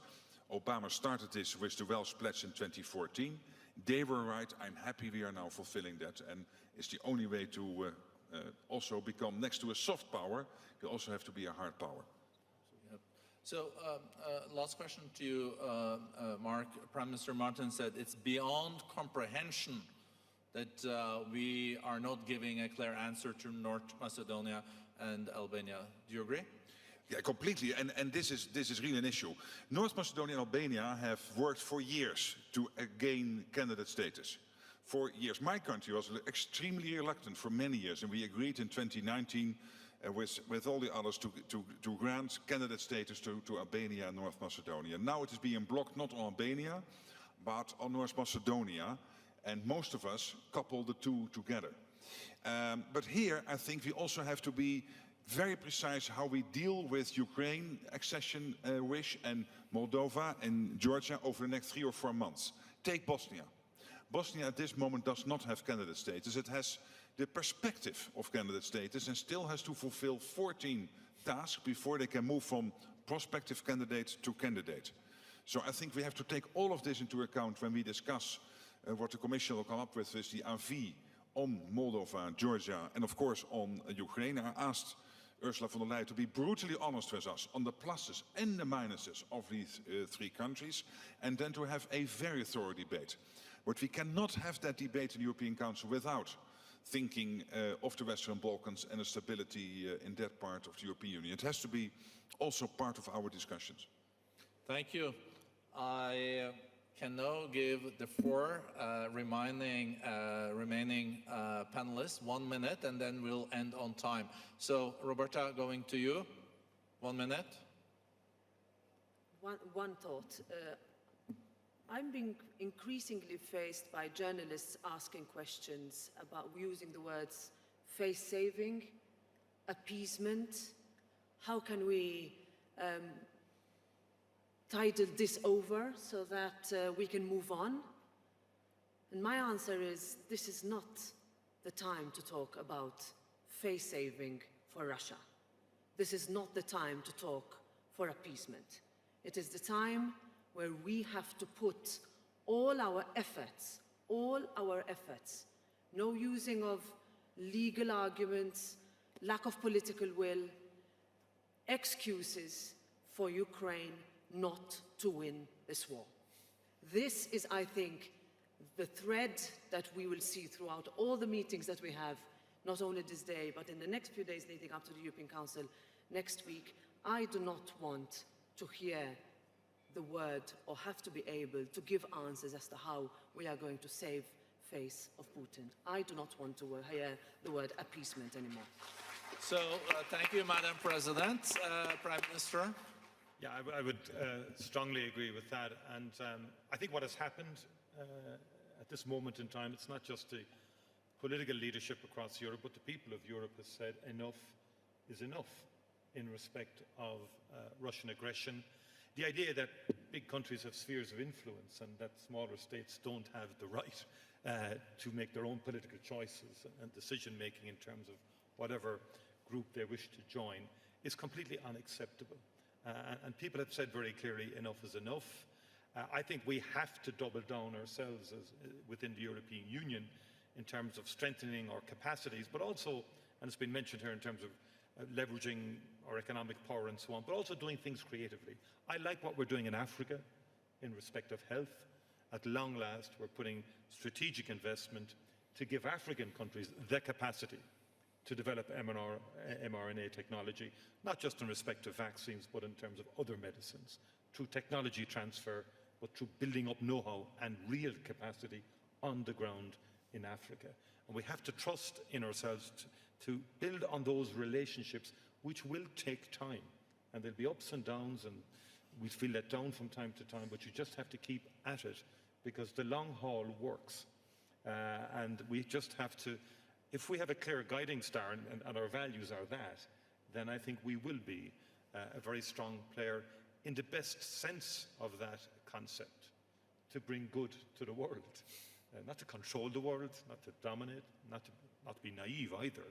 Obama started this with the Welsh Pledge in 2014. They were right. I'm happy we are now fulfilling that. And it's the only way to also become, next to a soft power, you also have to be a hard power. So, last question to you, Mark. Prime Minister Martin said it's beyond comprehension that we are not giving a clear answer to North Macedonia and Albania. Do you agree? Yeah, completely. And this is really an issue. North Macedonia and Albania have worked for years to gain candidate status. For years. My country was extremely reluctant for many years, and we agreed in 2019 with all the others to grant candidate status to Albania and North Macedonia. Now it is being blocked not on Albania, but on North Macedonia, and most of us couple the two together. But here I think we also have to be very precise how we deal with Ukraine accession wish and Moldova and Georgia over the next 3 or 4 months. Take Bosnia. Bosnia at this moment does not have candidate status. It has the perspective of candidate status and still has to fulfill 14 tasks before they can move from prospective candidate to candidate. So I think we have to take all of this into account when we discuss what the Commission will come up with the avis on Moldova, Georgia, and of course on Ukraine. I asked Ursula von der Leyen to be brutally honest with us on the pluses and the minuses of these three countries, and then to have a very thorough debate. But we cannot have that debate in the European Council without thinking of the Western Balkans and the stability in that part of the European Union. It has to be also part of our discussions. Thank you. I can now give the four remaining panelists 1 minute, and then we'll end on time. So, Roberta, going to you. 1 minute. One thought. I'm being increasingly faced by journalists asking questions about using the words face-saving, appeasement. How can we tidal this over so that we can move on? And my answer is, this is not the time to talk about face-saving for Russia. This is not the time to talk for appeasement. It is the time where we have to put all our efforts, no using of legal arguments, lack of political will, excuses for Ukraine not to win this war. This is, I think, the thread that we will see throughout all the meetings that we have, not only this day, but in the next few days leading up to the European Council next week. I do not want to hear the word or have to be able to give answers as to how we are going to save face of Putin. I do not want to hear the word appeasement anymore. So, thank you, Madam President. Prime Minister? Yeah, I would strongly agree with that. And I think what has happened at this moment in time, it's not just the political leadership across Europe, but the people of Europe has said enough is enough in respect of Russian aggression. The idea that big countries have spheres of influence and that smaller states don't have the right to make their own political choices and decision-making in terms of whatever group they wish to join is completely unacceptable. And people have said very clearly, enough is enough. I think we have to double down ourselves within the European Union in terms of strengthening our capacities, but also, and it's been mentioned here in terms of leveraging our economic power and so on, but also doing things creatively. I like what we're doing in Africa in respect of health. At long last, we're putting strategic investment to give African countries the capacity to develop mRNA technology, not just in respect of vaccines, but in terms of other medicines, through technology transfer, but through building up know-how and real capacity on the ground in Africa. And we have to trust in ourselves to build on those relationships, which will take time. And there'll be ups and downs, and we feel let down from time to time, but you just have to keep at it, because the long haul works. And we just have to, if we have a clear guiding star and our values are that, then I think we will be a very strong player in the best sense of that concept, to bring good to the world. Not to control the world, not to dominate, not to be naive either,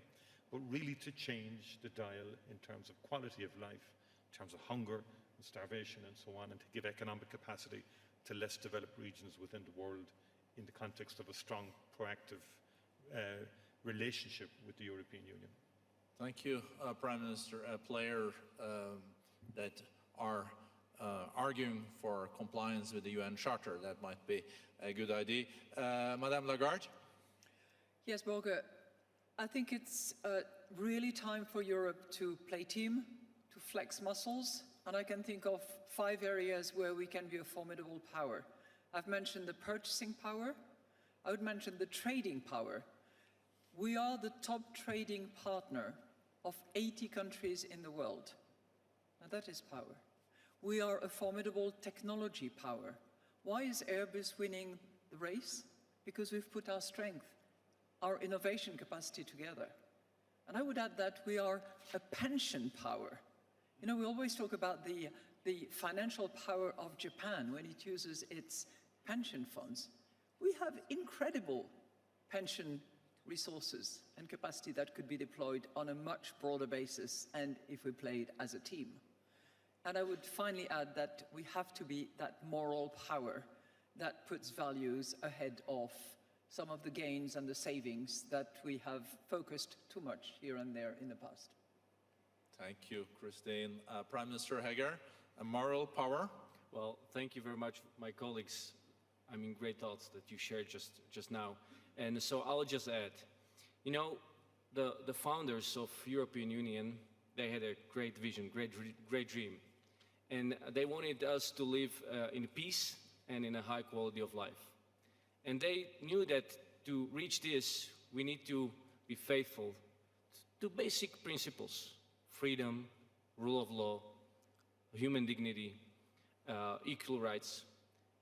but really to change the dial in terms of quality of life, in terms of hunger and starvation and so on, and to give economic capacity to less developed regions within the world in the context of a strong, proactive relationship with the European Union. Thank you, Prime Minister. A player that are arguing for compliance with the UN Charter, that might be a good idea. Madame Lagarde? Yes, Børge, I think it's really time for Europe to play team, to flex muscles, and I can think of 5 areas where we can be a formidable power. I've mentioned the purchasing power. I would mention the trading power. We are the top trading partner of 80 countries in the world. Now that is power. We are a formidable technology power. Why is Airbus winning the race? Because we've put our strength, our innovation capacity together. And I would add that we are a pension power. You know, we always talk about the financial power of Japan when it uses its pension funds. We have incredible pension resources and capacity that could be deployed on a much broader basis and if we played as a team. And I would finally add that we have to be that moral power that puts values ahead of some of the gains and the savings that we have focused too much here and there in the past. Thank you, Christine. Prime Minister Heger, a moral power. Well, thank you very much, my colleagues. I mean, great thoughts that you shared just now. And so I'll just add, you know, the founders of European Union, they had a great vision, great dream. And they wanted us to live in peace and in a high quality of life. And they knew that to reach this, we need to be faithful to basic principles: freedom, rule of law, human dignity, equal rights.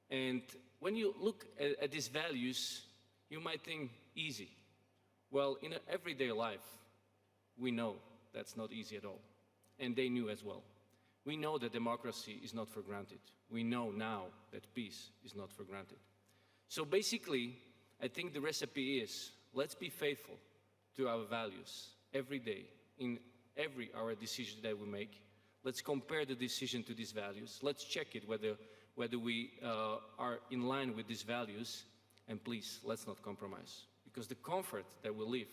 And when you look at these values, you might think easy. Well, in everyday life, we know that's not easy at all. And they knew as well. We know that democracy is not for granted. We know now that peace is not for granted. So basically, I think the recipe is, let's be faithful to our values every day, in every our decision that we make. Let's compare the decision to these values. Let's check it whether we are in line with these values. And please, let's not compromise. Because the comfort that we live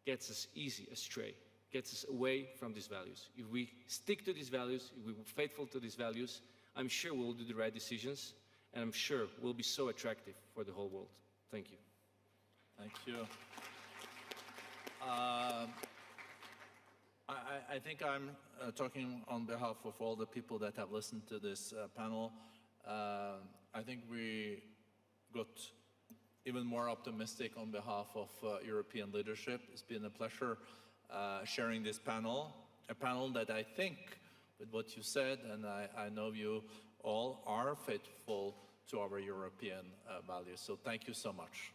gets us easy astray, gets us away from these values. If we stick to these values, if we're faithful to these values, I'm sure we'll do the right decisions, and I'm sure we'll be so attractive for the whole world. Thank you. Thank you. I think I'm talking on behalf of all the people that have listened to this panel. I think we got even more optimistic on behalf of European leadership. It's been a pleasure sharing this panel, a panel that I think, with what you said, and I know you all are faithful to our European values. So thank you so much.